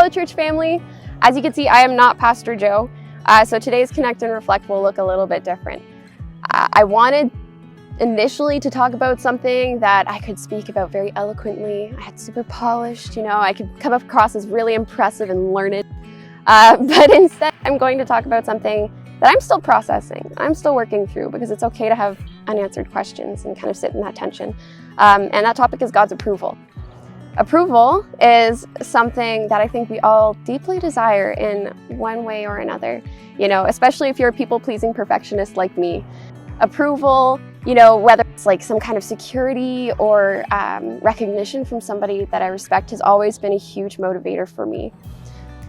Hello, church family. As you can see, I am not Pastor Joe, so today's Connect and Reflect will look a little bit different. I wanted initially to talk about something that I could speak about very eloquently. I had super polished, I could come across as really impressive and learned. But instead, I'm going to talk about something that I'm still processing, I'm still working through, because it's okay to have unanswered questions and kind of sit in that tension. And that topic is God's approval. Approval is something that I think we all deeply desire in one way or another, especially if you're a people-pleasing perfectionist like me. Approval, whether it's like some kind of security or recognition from somebody that I respect, has always been a huge motivator for me.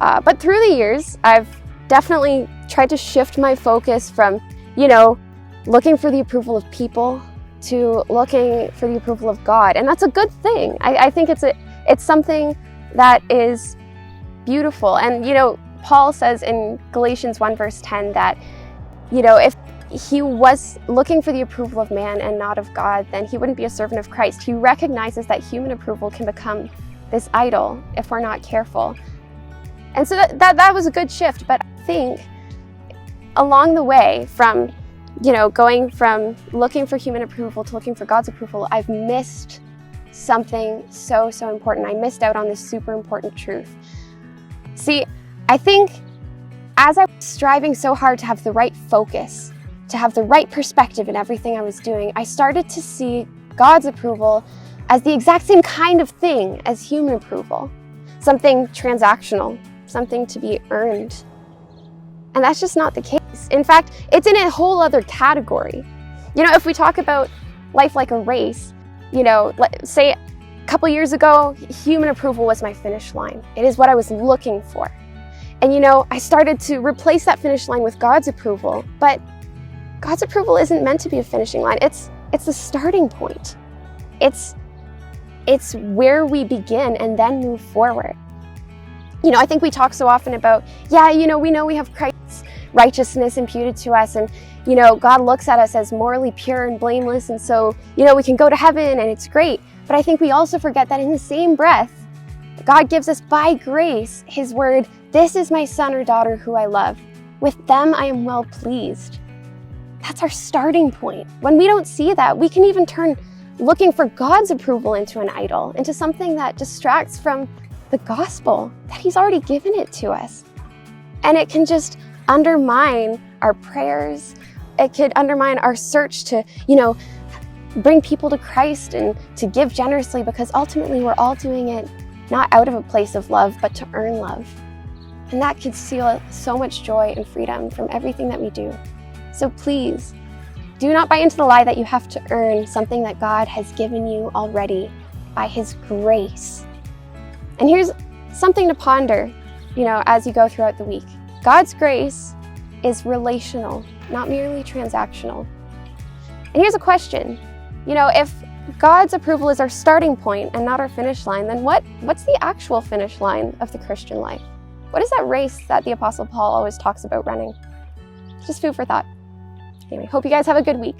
But through the years, I've definitely tried to shift my focus from, looking for the approval of people to looking for the approval of God. And that's a good thing. I think it's something that is beautiful. And, Paul says in Galatians 1 verse 10 that, if he was looking for the approval of man and not of God, then he wouldn't be a servant of Christ. He recognizes that human approval can become this idol if we're not careful. And so that was a good shift. But I think along the way from, going from looking for human approval to looking for God's approval, I've missed something so important. I missed out on this super important truth. See, I think as I was striving so hard to have the right focus, to have the right perspective in everything I was doing, I started to see God's approval as the exact same kind of thing as human approval. Something transactional, something to be earned. And that's just not the case. In fact, it's in a whole other category. If we talk about life like a race, say a couple years ago, human approval was my finish line. It is what I was looking for. And I started to replace that finish line with God's approval, but God's approval isn't meant to be a finishing line. It's the starting point. It's where we begin and then move forward. I think we talk so often about, we know we have Christ's righteousness imputed to us, and God looks at us as morally pure and blameless, and so we can go to heaven and it's great. But I think we also forget that in the same breath, God gives us by grace his word, "This is my son or daughter who I love. With them I am well pleased." That's our starting point. When we don't see that, we can even turn looking for God's approval into an idol, into something that distracts from the gospel, that he's already given it to us. And it can just undermine our prayers. It could undermine our search to, bring people to Christ and to give generously, because ultimately we're all doing it not out of a place of love, but to earn love. And that could steal so much joy and freedom from everything that we do. So please, do not buy into the lie that you have to earn something that God has given you already by his grace. And here's something to ponder, as you go throughout the week. God's grace is relational, not merely transactional. And here's a question. If God's approval is our starting point and not our finish line, then what's the actual finish line of the Christian life? What is that race that the Apostle Paul always talks about running? Just food for thought. Anyway, hope you guys have a good week.